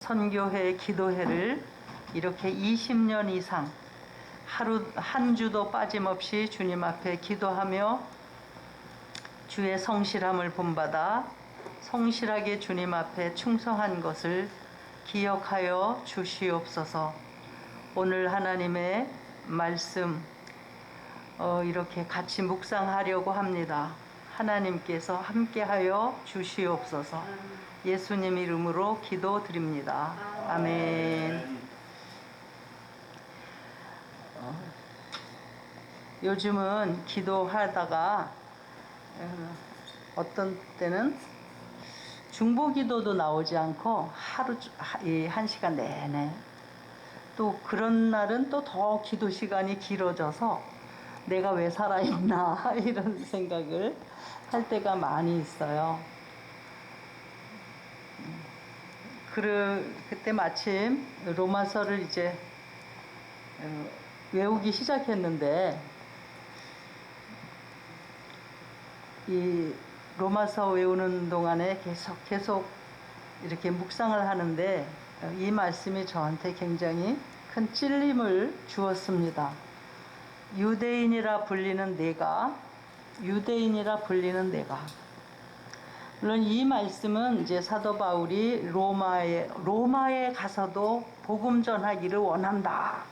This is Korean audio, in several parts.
선교회, 기도회를 이렇게 20년 이상 하루 한 주도 빠짐없이 주님 앞에 기도하며 주의 성실함을 본받아 성실하게 주님 앞에 충성한 것을 기억하여 주시옵소서. 오늘 하나님의 말씀 이렇게 같이 묵상하려고 합니다. 하나님께서 함께하여 주시옵소서. 예수님 이름으로 기도드립니다. 아멘. 요즘은 기도하다가 어떤 때는 중보기도도 나오지 않고 하루 한 시간 내내, 또 그런 날은 또 더 기도 시간이 길어져서 내가 왜 살아있나 이런 생각을 할 때가 많이 있어요. 그때 마침 로마서를 이제 외우기 시작했는데, 이 로마서 외우는 동안에 계속 이렇게 묵상을 하는데 이 말씀이 저한테 굉장히 큰 찔림을 주었습니다. 유대인이라 불리는 내가, 물론 이 말씀은 이제 사도 바울이 로마에 가서도 복음 전하기를 원한다.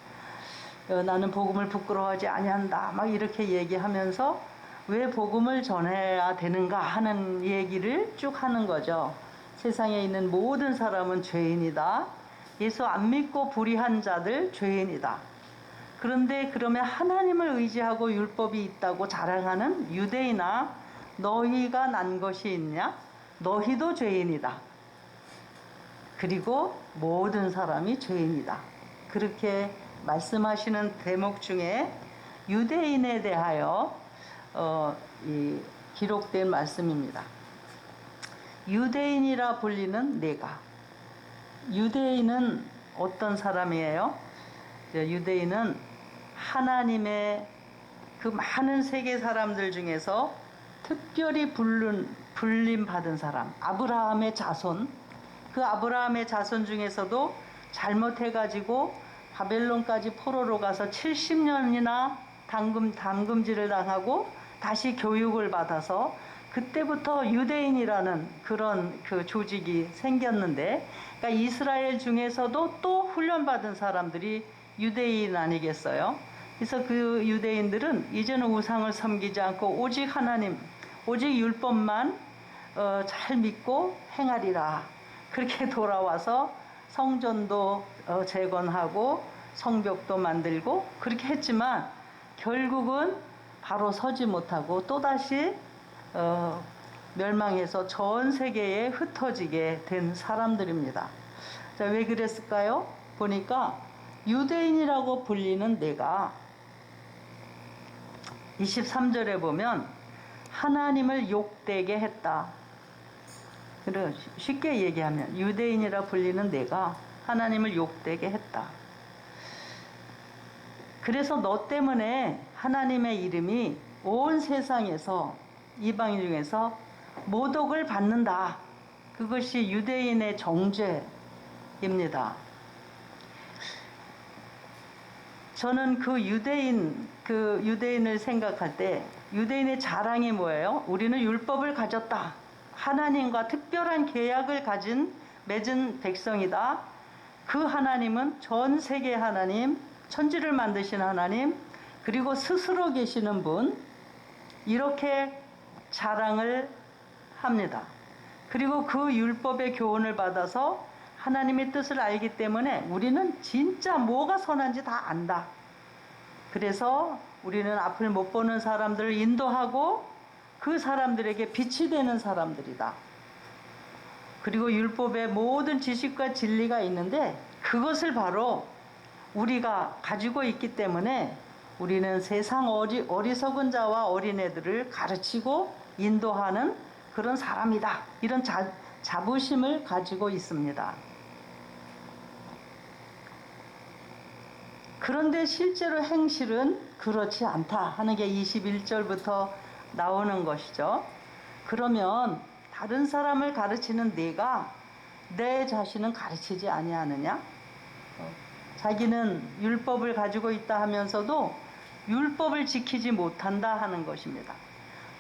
나는 복음을 부끄러워하지 아니한다. 막 이렇게 얘기하면서 왜 복음을 전해야 되는가 하는 얘기를 쭉 하는 거죠. 세상에 있는 모든 사람은 죄인이다. 예수 안 믿고 불의한 자들 죄인이다. 그런데 그러면 하나님을 의지하고 율법이 있다고 자랑하는 유대인아, 너희가 난 것이 있냐? 너희도 죄인이다. 그리고 모든 사람이 죄인이다. 그렇게 말씀하시는 대목 중에 유대인에 대하여 기록된 말씀입니다. 유대인이라 불리는 내가. 유대인은 어떤 사람이에요? 유대인은 하나님의 그 많은 세계 사람들 중에서 특별히 불림 받은 사람, 아브라함의 자손. 그 아브라함의 자손 중에서도 잘못해가지고 바벨론까지 포로로 가서 70년이나 담금질을 당하고 다시 교육을 받아서 그때부터 유대인이라는 그런 그 조직이 생겼는데, 그러니까 이스라엘 중에서도 또 훈련받은 사람들이 유대인 아니겠어요? 그래서 그 유대인들은 이제는 우상을 섬기지 않고 오직 하나님, 오직 율법만 잘 믿고 행하리라. 그렇게 돌아와서 성전도 재건하고 성벽도 만들고 그렇게 했지만 결국은 바로 서지 못하고 또다시 멸망해서 전 세계에 흩어지게 된 사람들입니다. 자, 왜 그랬을까요? 보니까 유대인이라고 불리는 내가 23절에 보면 하나님을 욕되게 했다. 쉽게 얘기하면 유대인이라 불리는 내가 하나님을 욕되게 했다. 그래서 너 때문에 하나님의 이름이 온 세상에서 이방인 중에서 모독을 받는다. 그것이 유대인의 정죄입니다. 저는 그 유대인을 생각할 때 유대인의 자랑이 뭐예요? 우리는 율법을 가졌다. 하나님과 특별한 계약을 맺은 백성이다. 그 하나님은 전 세계 하나님, 천지를 만드신 하나님, 그리고 스스로 계시는 분, 이렇게 자랑을 합니다. 그리고 그 율법의 교훈을 받아서 하나님의 뜻을 알기 때문에 우리는 진짜 뭐가 선한지 다 안다. 그래서 우리는 앞을 못 보는 사람들을 인도하고 그 사람들에게 빛이 되는 사람들이다. 그리고 율법의 모든 지식과 진리가 있는데 그것을 바로 우리가 가지고 있기 때문에 우리는 세상 어리석은 자와 어린애들을 가르치고 인도하는 그런 사람이다. 이런 자부심을 가지고 있습니다. 그런데 실제로 행실은 그렇지 않다 하는 게 21절부터 나오는 것이죠. 그러면 다른 사람을 가르치는 내가 내 자신은 가르치지 아니하느냐? 자기는 율법을 가지고 있다 하면서도 율법을 지키지 못한다 하는 것입니다.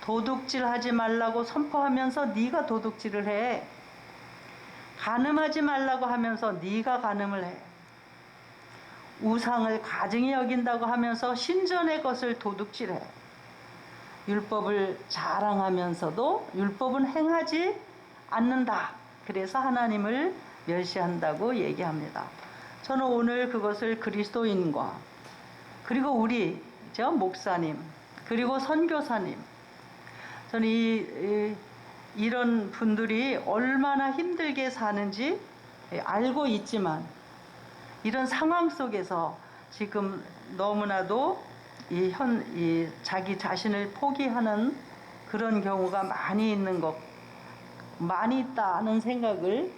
도둑질하지 말라고 선포하면서 네가 도둑질을 해. 간음하지 말라고 하면서 네가 간음을 해. 우상을 가증히 여긴다고 하면서 신전의 것을 도둑질해. 율법을 자랑하면서도 율법은 행하지 않는다. 그래서 하나님을 멸시한다고 얘기합니다. 저는 오늘 그것을 그리스도인과 그리고 우리 목사님 그리고 선교사님, 저는 이런 분들이 얼마나 힘들게 사는지 알고 있지만 이런 상황 속에서 지금 너무나도 자기 자신을 포기하는 그런 경우가 많이 있다는 생각을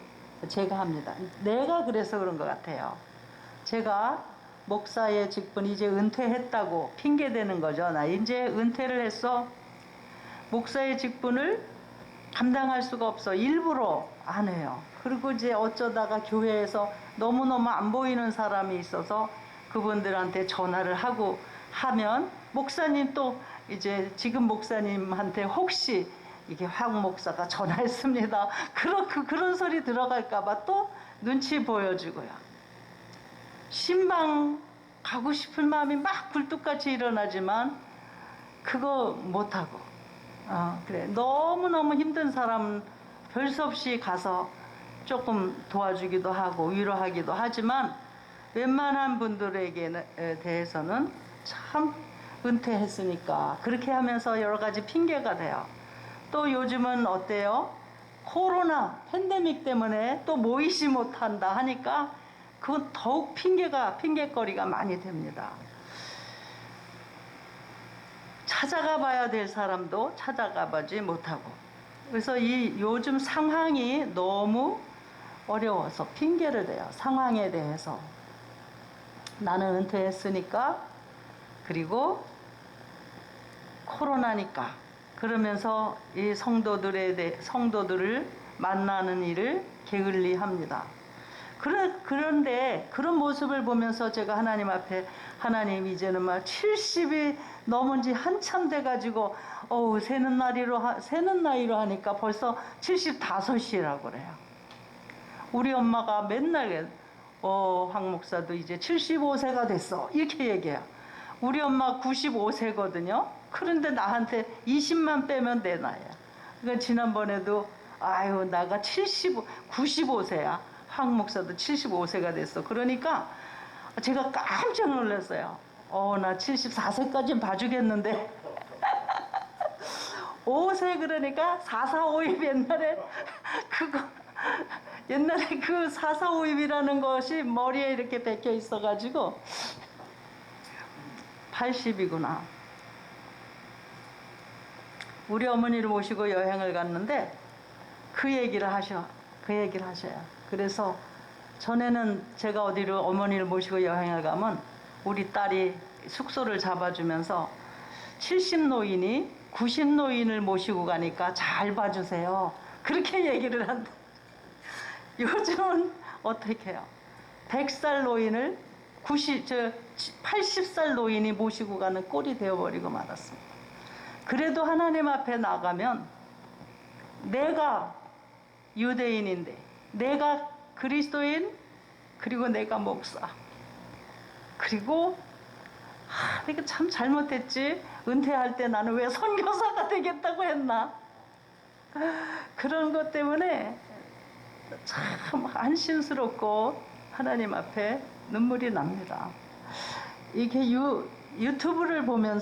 제가 합니다. 내가 그래서 그런 것 같아요. 제가 목사의 직분 이제 은퇴했다고 핑계대는 거죠. 나 이제 은퇴를 했어. 목사의 직분을 감당할 수가 없어. 일부러 안 해요. 그리고 이제 어쩌다가 교회에서 너무너무 안 보이는 사람이 있어서 그분들한테 전화를 하고 하면 목사님 또 이제 지금 목사님한테 혹시 이게 황 목사가 전화했습니다. 그런 소리 들어갈까봐 또 눈치 보여주고요. 신방 가고 싶은 마음이 막 굴뚝같이 일어나지만 그거 못하고 그래 너무너무 힘든 사람 별 수 없이 가서 조금 도와주기도 하고 위로하기도 하지만 웬만한 분들에게 대해서는 참 은퇴했으니까 그렇게 하면서 여러 가지 핑계가 돼요. 또 요즘은 어때요? 코로나 팬데믹 때문에 또 모이지 못한다 하니까 그건 더욱 핑계거리가 많이 됩니다. 찾아가 봐야 될 사람도 찾아가 보지 못하고, 그래서 이 요즘 상황이 너무 어려워서 핑계를 대요. 상황에 대해서 나는 은퇴했으니까, 그리고 코로나니까, 그러면서 이 성도들을 만나는 일을 게을리합니다. 그런데 그런 모습을 보면서 제가 하나님 앞에, 하나님 이제는 막 70이 넘은 지 한참 돼가지고 세는 나이로 하니까 벌써 75이라고 그래요. 우리 엄마가 맨날 황 목사도 이제 75세가 됐어 이렇게 얘기해요. 우리 엄마 95세거든요. 그런데 나한테 20만 빼면 내 나이야. 그러니까 지난번에도 나가 95세야. 황 목사도 75세가 됐어. 그러니까 제가 깜짝 놀랐어요. 나 74세까지는 봐주겠는데 5세 그러니까 445입 옛날에 그 445입이라는 것이 머리에 이렇게 박혀 있어가지고 80이구나. 우리 어머니를 모시고 여행을 갔는데 그 얘기를 하셔요. 그래서 전에는 제가 어디로 어머니를 모시고 여행을 가면 우리 딸이 숙소를 잡아주면서 70노인이 90노인을 모시고 가니까 잘 봐주세요. 그렇게 얘기를 한다. 요즘은 어떻게 해요? 100살 노인을 80살 노인이 모시고 가는 꼴이 되어버리고 말았습니다. 그래도 하나님 앞에 나가면 내가 유대인인데, 내가 그리스도인, 그리고 내가 목사, 그리고 내가 참 잘못했지. 은퇴할 때 나는 왜 선교사가 되겠다고 했나? 그런 것 때문에 참 안심스럽고 하나님 앞에 눈물이 납니다. 이렇게 유튜브를 보면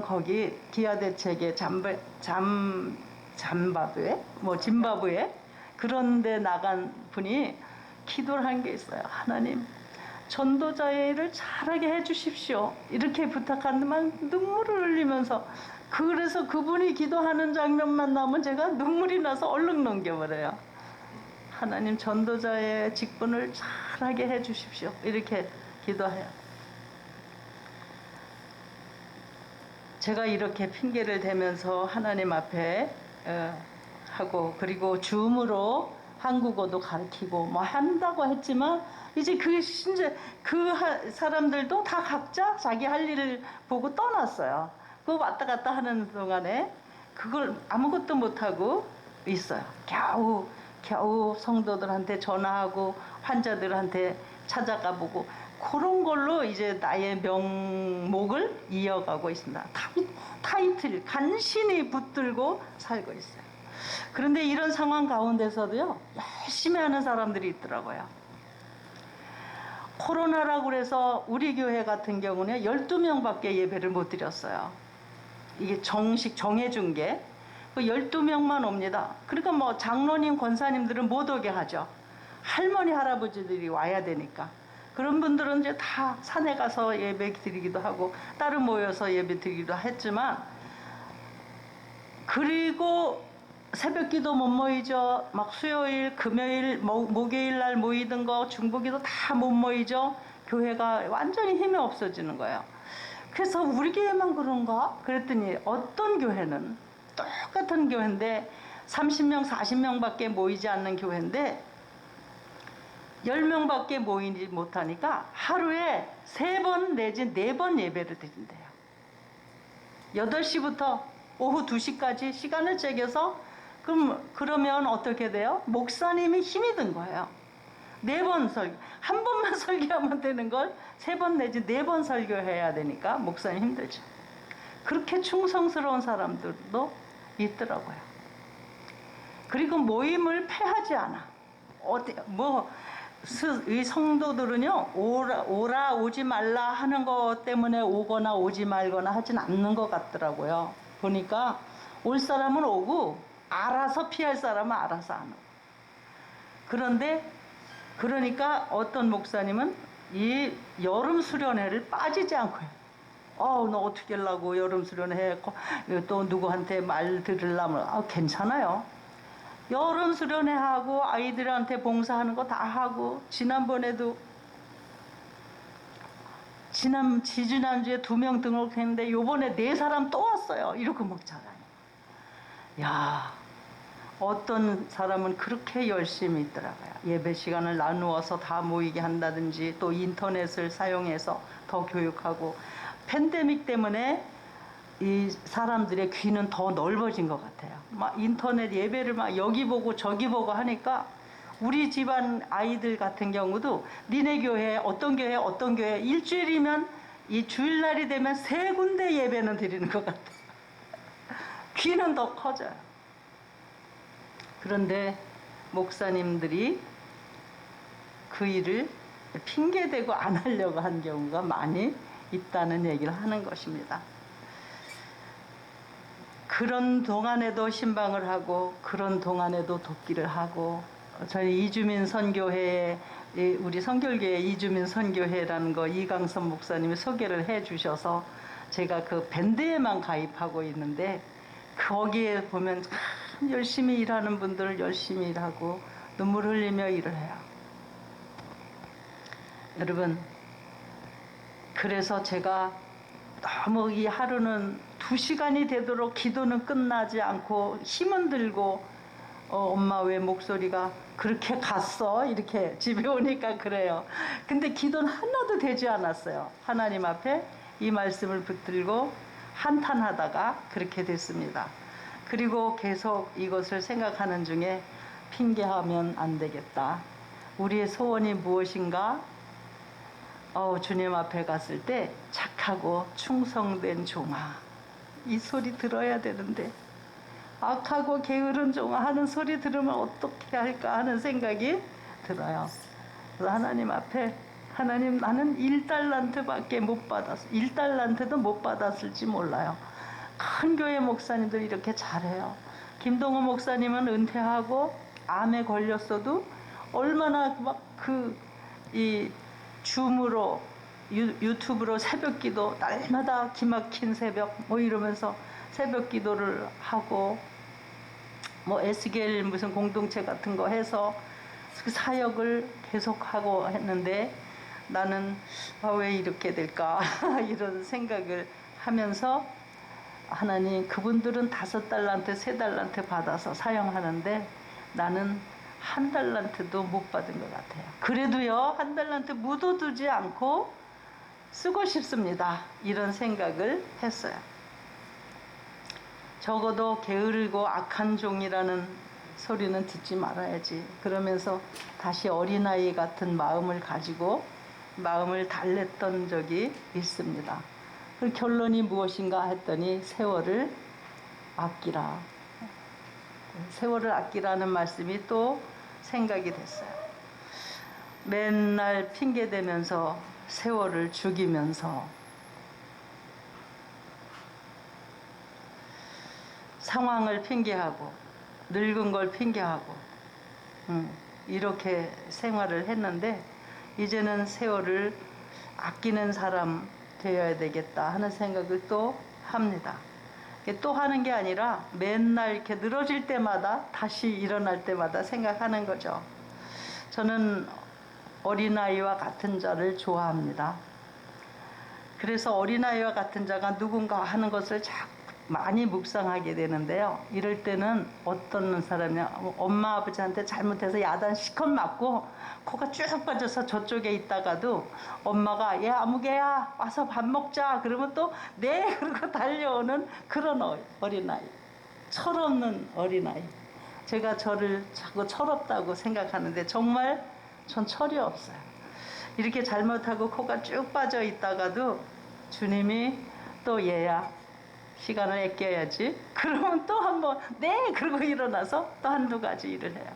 거기 기아대책의 짐바브웨 그런데 나간 분이 기도를 한 게 있어요. 하나님, 전도자의 일을 잘하게 해주십시오. 이렇게 부탁하는데만 눈물을 흘리면서, 그래서 그분이 기도하는 장면만 나오면 제가 눈물이 나서 얼른 넘겨버려요. 하나님, 전도자의 직분을 잘하게 해주십시오. 이렇게 기도해요. 제가 이렇게 핑계를 대면서 하나님 앞에 하고, 그리고 줌으로 한국어도 가르치고 뭐 한다고 했지만 이제 사람들도 다 각자 자기 할 일을 보고 떠났어요. 그 왔다 갔다 하는 동안에 그걸 아무것도 못하고 있어요. 겨우 성도들한테 전화하고 환자들한테 찾아가 보고 그런 걸로 이제 나의 명목을 이어가고 있습니다. 타이틀 간신히 붙들고 살고 있어요. 그런데 이런 상황 가운데서도요, 열심히 하는 사람들이 있더라고요. 코로나라고 그래서 우리 교회 같은 경우는 12명밖에 예배를 못 드렸어요. 이게 정해준 게. 그 12명만 옵니다. 그러니까 뭐 장로님, 권사님들은 못 오게 하죠. 할머니, 할아버지들이 와야 되니까. 그런 분들은 이제 다 산에 가서 예배 드리기도 하고 따로 모여서 예배 드리기도 했지만, 그리고 새벽 기도 못 모이죠. 막 수요일, 금요일, 목요일 날 모이던 거 중보기도 다 못 모이죠. 교회가 완전히 힘이 없어지는 거예요. 그래서 우리 교회만 그런가? 그랬더니 어떤 교회는 똑같은 교회인데 30명, 40명밖에 모이지 않는 교회인데 10명밖에 모이지 못하니까 하루에 3번 내지 4번 예배를 드린대요. 8시부터 오후 2시까지 시간을 쪼개서 그러면 어떻게 돼요? 목사님이 힘이 든 거예요. 4번 설교. 한 번만 설교하면 되는 걸 3번 내지 4번 설교해야 되니까 목사님 힘들죠. 그렇게 충성스러운 사람들도 있더라고요. 그리고 모임을 폐하지 않아. 이 성도들은요, 오지 말라 하는 것 때문에 오거나 오지 말거나 하진 않는 것 같더라고요. 보니까 올 사람은 오고 알아서 피할 사람은 알아서 안 오고. 그러니까 어떤 목사님은 이 여름 수련회를 빠지지 않고 해요. 너 어떻게 하려고 여름 수련회 또 누구한테 말 들으려면 괜찮아요. 여름 수련회 하고 아이들한테 봉사하는 거 다 하고, 지난번에도 지지난주에 2명 등록했는데 요번에 4사람 또 왔어요. 이러고 먹잖아요. 야, 어떤 사람은 그렇게 열심히 있더라고요. 예배 시간을 나누어서 다 모이게 한다든지, 또 인터넷을 사용해서 더 교육하고. 팬데믹 때문에 이 사람들의 귀는 더 넓어진 것 같아요. 막 인터넷 예배를 막 여기 보고 저기 보고 하니까 우리 집안 아이들 같은 경우도 니네 교회 어떤 교회 일주일이면 이 주일날이 되면 3군데 예배는 드리는 것 같아요. 귀는 더 커져요. 그런데 목사님들이 그 일을 핑계대고 안 하려고 한 경우가 많이 있다는 얘기를 하는 것입니다. 그런 동안에도 신방을 하고, 그런 동안에도 돕기를 하고, 저희 이주민 선교회에, 우리 선결교회 이주민 선교회라는 거 이강선 목사님이 소개를 해 주셔서 제가 그 밴드에만 가입하고 있는데, 거기에 보면 참 열심히 일하는 분들 열심히 일하고 눈물 흘리며 일을 해요. 여러분, 그래서 제가 너무 이 하루는 2시간이 되도록 기도는 끝나지 않고 힘은 들고, 엄마 왜 목소리가 그렇게 갔어? 이렇게 집에 오니까 그래요. 근데 기도는 하나도 되지 않았어요. 하나님 앞에 이 말씀을 붙들고 한탄하다가 그렇게 됐습니다. 그리고 계속 이것을 생각하는 중에 핑계하면 안 되겠다. 우리의 소원이 무엇인가? 주님 앞에 갔을 때 착하고 충성된 종아, 이 소리 들어야 되는데 악하고 게으른 종아 하는 소리 들으면 어떻게 할까 하는 생각이 들어요. 그래서 하나님 앞에, 하나님, 나는 1달란트밖에 못 받았어. 1달란트도 못 받았을지 몰라요. 큰 교회 목사님들 이렇게 잘해요. 김동호 목사님은 은퇴하고 암에 걸렸어도 얼마나 줌으로 유튜브로 새벽 기도 날마다 기막힌 새벽 이러면서 새벽 기도를 하고, SGL 무슨 공동체 같은 거 해서 그 사역을 계속하고 했는데, 나는 왜 이렇게 될까 이런 생각을 하면서, 하나님, 그분들은 5달란트, 3달란트 받아서 사용하는데 나는 한 달란트도 못 받은 것 같아요. 그래도요, 한 달란트 묻어두지 않고 쓰고 싶습니다. 이런 생각을 했어요. 적어도 게으르고 악한 종이라는 소리는 듣지 말아야지. 그러면서 다시 어린아이 같은 마음을 가지고 마음을 달랬던 적이 있습니다. 그 결론이 무엇인가 했더니 세월을 아끼라. 세월을 아끼라는 말씀이 또 생각이 됐어요. 맨날 핑계대면서 세월을 죽이면서 상황을 핑계하고 늙은 걸 핑계하고 이렇게 생활을 했는데 이제는 세월을 아끼는 사람 되어야 되겠다 하는 생각을 또 합니다. 또 하는 게 아니라 맨날 이렇게 늘어질 때마다 다시 일어날 때마다 생각하는 거죠. 저는 어린아이와 같은 자를 좋아합니다. 그래서 어린아이와 같은 자가 누군가 하는 것을 자꾸 많이 묵상하게 되는데요. 이럴 때는 어떤 사람이냐, 엄마 아버지한테 잘못해서 야단 시컷 맞고 코가 쭉 빠져서 저쪽에 있다가도 엄마가 야 아무개야 와서 밥 먹자 그러면 또 네 그러고 달려오는 그런 어린아이, 철없는 어린아이. 제가 저를 자꾸 철없다고 생각하는데 정말 전 철이 없어요. 이렇게 잘못하고 코가 쭉 빠져 있다가도 주님이 또 얘야 시간을 아껴야지. 그러면 또 한번 네 그러고 일어나서 또 한두 가지 일을 해요.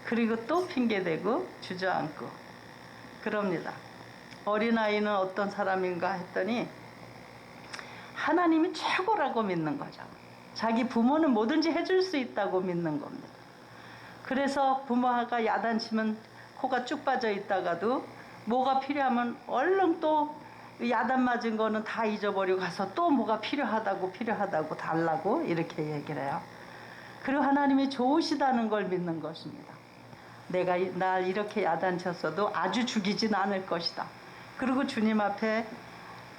그리고 또 핑계대고 주저앉고 그럽니다. 어린아이는 어떤 사람인가 했더니 하나님이 최고라고 믿는 거죠. 자기 부모는 뭐든지 해줄 수 있다고 믿는 겁니다. 그래서 부모가 야단치면 코가 쭉 빠져 있다가도 뭐가 필요하면 얼른 또 야단 맞은 거는 다 잊어버리고 가서 또 뭐가 필요하다고 달라고 이렇게 얘기를 해요. 그리고 하나님이 좋으시다는 걸 믿는 것입니다. 내가 날 이렇게 야단쳤어도 아주 죽이진 않을 것이다. 그리고 주님 앞에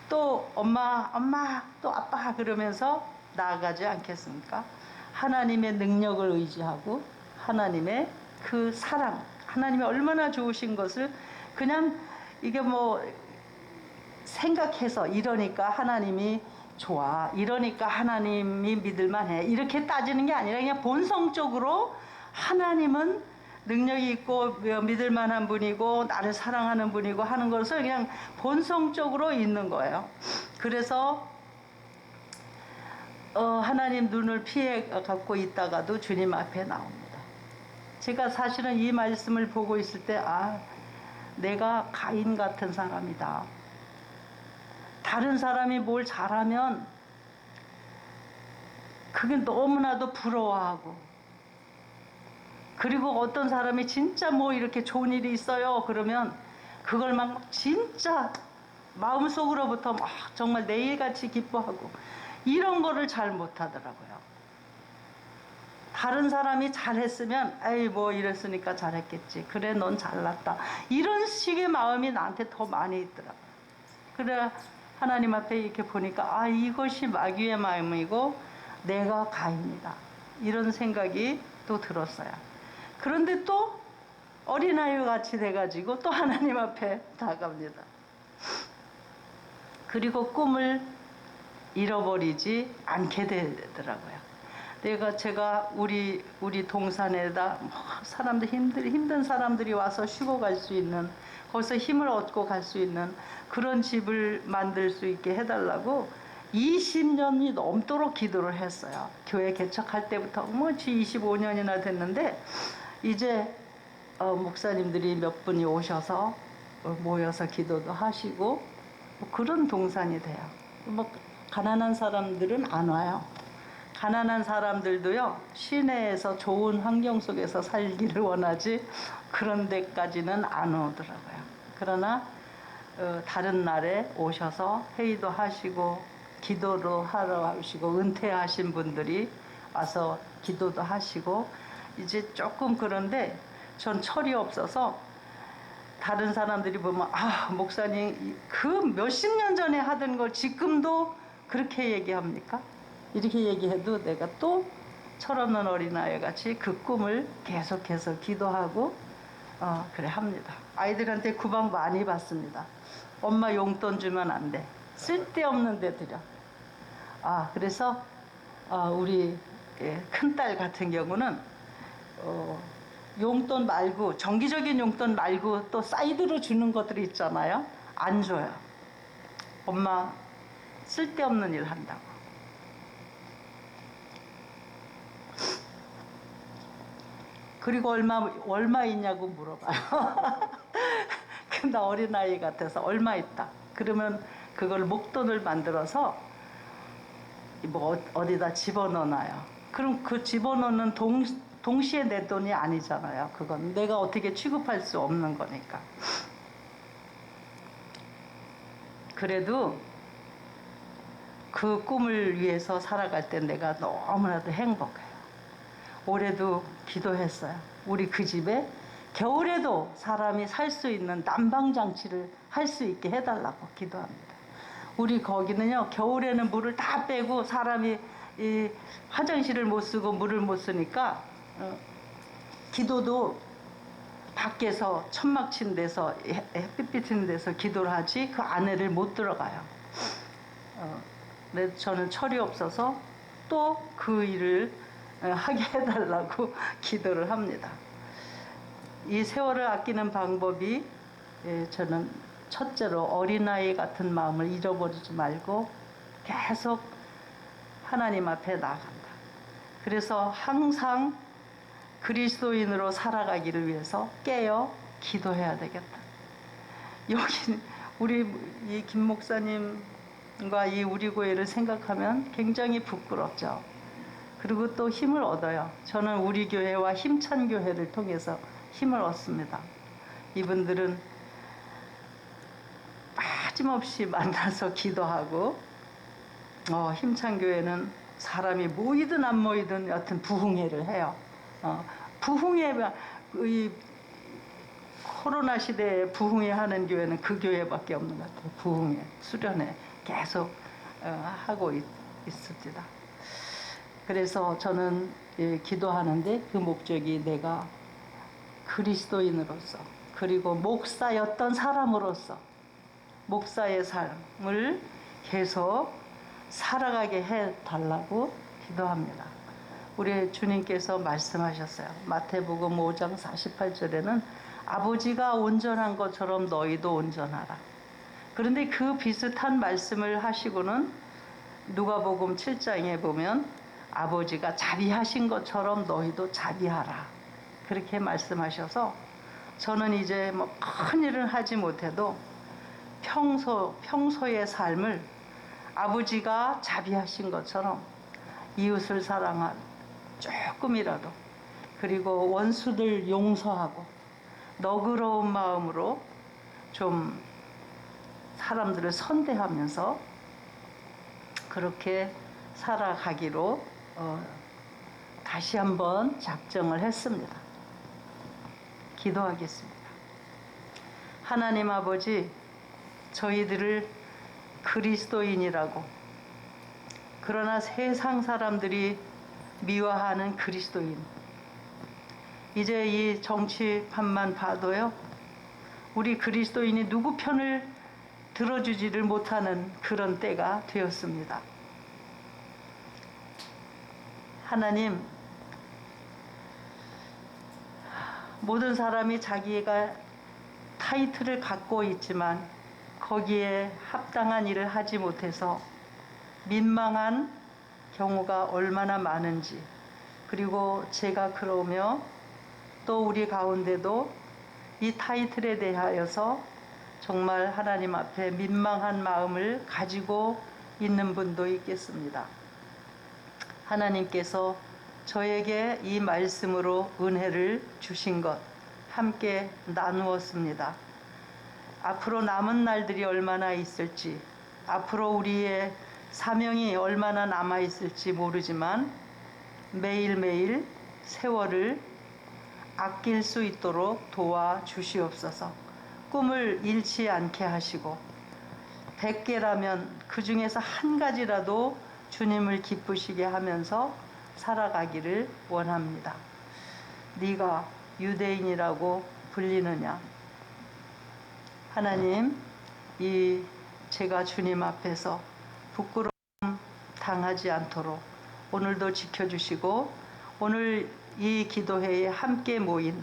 또 엄마 또 아빠 그러면서 나아가지 않겠습니까? 하나님의 능력을 의지하고 하나님의 그 사랑, 하나님이 얼마나 좋으신 것을 그냥 이게 뭐 생각해서 이러니까 하나님이 좋아, 이러니까 하나님이 믿을만해 이렇게 따지는 게 아니라 그냥 본성적으로 하나님은 능력이 있고 믿을만한 분이고 나를 사랑하는 분이고 하는 것을 그냥 본성적으로 있는 거예요. 그래서 하나님 눈을 피해 갖고 있다가도 주님 앞에 나옵니다. 제가 사실은 이 말씀을 보고 있을 때 내가 가인 같은 사람이다. 다른 사람이 뭘 잘하면 그게 너무나도 부러워하고, 그리고 어떤 사람이 진짜 뭐 이렇게 좋은 일이 있어요 그러면 그걸 막 진짜 마음속으로부터 막 정말 내일같이 기뻐하고 이런 거를 잘 못하더라고요. 다른 사람이 잘했으면 에이 뭐 이랬으니까 잘했겠지, 그래 넌 잘났다, 이런 식의 마음이 나한테 더 많이 있더라고요. 그래 하나님 앞에 이렇게 보니까 이것이 마귀의 마음이고 내가 가입니다, 이런 생각이 또 들었어요. 그런데 또 어린아이와 같이 돼가지고 또 하나님 앞에 나갑니다. 그리고 꿈을 잃어버리지 않게 되더라고요. 제가 우리 동산에다 사람들 힘든 사람들이 와서 쉬고 갈 수 있는, 거기서 힘을 얻고 갈 수 있는 그런 집을 만들 수 있게 해달라고 20년이 넘도록 기도를 했어요. 교회 개척할 때부터 25년이나 됐는데 이제 목사님들이 몇 분이 오셔서 모여서 기도도 하시고 그런 동산이 돼요. 가난한 사람들은 안 와요. 가난한 사람들도요, 시내에서 좋은 환경 속에서 살기를 원하지 그런 데까지는 안 오더라고요. 그러나 다른 날에 오셔서 회의도 하시고 기도도 하러 하시고 은퇴하신 분들이 와서 기도도 하시고 이제 조금, 그런데 전 철이 없어서 다른 사람들이 보면 목사님 그 몇십 년 전에 하던 걸 지금도 그렇게 얘기합니까? 이렇게 얘기해도 내가 또 철없는 어린아이 같이 그 꿈을 계속해서 기도하고 그래 합니다. 아이들한테 구박 많이 받습니다. 엄마 용돈 주면 안 돼. 쓸데없는 데 들여. 그래서 우리 큰딸 같은 경우는 용돈 말고, 정기적인 용돈 말고 또 사이드로 주는 것들이 있잖아요. 안 줘요. 엄마 쓸데없는 일 한다고. 그리고 얼마 있냐고 물어봐요. 근데 어린아이 같아서 얼마 있다. 그러면 그걸 목돈을 만들어서 뭐 어디다 집어넣어놔요. 그럼 그 집어넣는 동시에 내 돈이 아니잖아요. 그건 내가 어떻게 취급할 수 없는 거니까. 그래도 그 꿈을 위해서 살아갈 때 내가 너무나도 행복해요. 올해도 기도했어요. 우리 그 집에 겨울에도 사람이 살 수 있는 난방장치를 할 수 있게 해달라고 기도합니다. 우리 거기는요, 겨울에는 물을 다 빼고 사람이 이 화장실을 못 쓰고 물을 못 쓰니까 기도도 밖에서 천막 친 데서 햇빛 비치는 데서 기도를 하지 그 안에를 못 들어가요. 그래서 저는 철이 없어서 또 그 일을 하게 해달라고 기도를 합니다. 이 세월을 아끼는 방법이 저는 첫째로 어린아이 같은 마음을 잃어버리지 말고 계속 하나님 앞에 나아간다. 그래서 항상 그리스도인으로 살아가기를 위해서 깨어 기도해야 되겠다. 여기 우리 이 김 목사님과 이 우리 교회를 생각하면 굉장히 부끄럽죠. 그리고 또 힘을 얻어요. 저는 우리 교회와 힘찬 교회를 통해서 힘을 얻습니다. 이분들은 빠짐없이 만나서 기도하고 힘찬 교회는 사람이 모이든 안 모이든 여튼 부흥회를 해요. 부흥회, 이 코로나 시대에 부흥회 하는 교회는 그 교회밖에 없는 것 같아요. 부흥회, 수련회 계속 하고 있습니다. 그래서 저는 기도하는데 그 목적이 내가 그리스도인으로서 그리고 목사였던 사람으로서 목사의 삶을 계속 살아가게 해달라고 기도합니다. 우리 주님께서 말씀하셨어요. 마태복음 5장 48절에는 아버지가 온전한 것처럼 너희도 온전하라. 그런데 그 비슷한 말씀을 하시고는 누가복음 7장에 보면 아버지가 자비하신 것처럼 너희도 자비하라. 그렇게 말씀하셔서 저는 이제 뭐 큰 일을 하지 못해도 평소의 삶을 아버지가 자비하신 것처럼 이웃을 사랑한 조금이라도, 그리고 원수들 용서하고 너그러운 마음으로 좀 사람들을 선대하면서 그렇게 살아가기로 다시 한번 작정을 했습니다. 기도하겠습니다. 하나님 아버지, 저희들을 그리스도인이라고, 그러나 세상 사람들이 미워하는 그리스도인, 이제 이 정치판만 봐도요, 우리 그리스도인이 누구 편을 들어주지를 못하는 그런 때가 되었습니다. 하나님, 모든 사람이 자기가 타이틀을 갖고 있지만 거기에 합당한 일을 하지 못해서 민망한 경우가 얼마나 많은지, 그리고 제가 그러며 또 우리 가운데도 이 타이틀에 대하여서 정말 하나님 앞에 민망한 마음을 가지고 있는 분도 있겠습니다. 하나님께서 저에게 이 말씀으로 은혜를 주신 것 함께 나누었습니다. 앞으로 남은 날들이 얼마나 있을지, 앞으로 우리의 사명이 얼마나 남아 있을지 모르지만 매일매일 세월을 아낄 수 있도록 도와주시옵소서. 꿈을 잃지 않게 하시고 100개라면 그 중에서 한 가지라도 주님을 기쁘시게 하면서 살아가기를 원합니다. 네가 유대인이라고 불리느냐? 하나님, 제가 주님 앞에서 부끄러움 당하지 않도록 오늘도 지켜주시고, 오늘 이 기도회에 함께 모인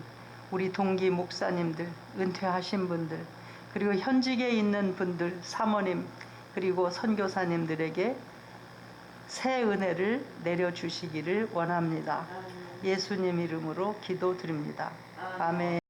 우리 동기 목사님들, 은퇴하신 분들, 그리고 현직에 있는 분들, 사모님, 그리고 선교사님들에게 새 은혜를 내려주시기를 원합니다. 예수님 이름으로 기도드립니다. 아멘.